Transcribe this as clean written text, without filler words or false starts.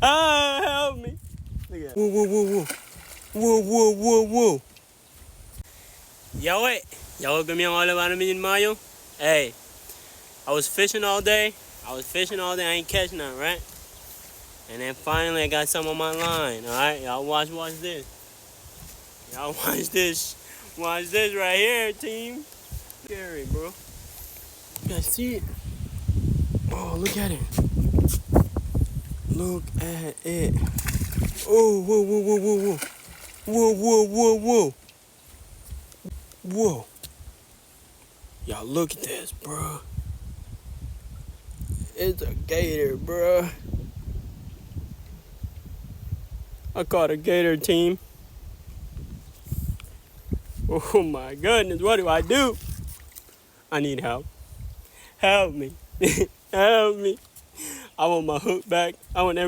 Ah, help me. Look at that. Whoa, whoa, whoa, whoa. Whoa, whoa, whoa, whoa. Yo, wait. Y'all give me all about me in Mayo? Hey, I was fishing all day. I ain't catching nothing, right? And then finally I got some on my line, all right? Y'all watch this. Y'all watch this. Watch this right here, team. Scary, bro. You guys see it? Oh, look at it. Look at it. Oh, whoa, whoa, whoa, whoa, whoa. Whoa, whoa, whoa, whoa. Whoa. Y'all look at this, bro. It's a gator, bro. I caught a gator, team. Oh my goodness, what do I do? I need help. Help me. Help me. I want my hook back. I want everything.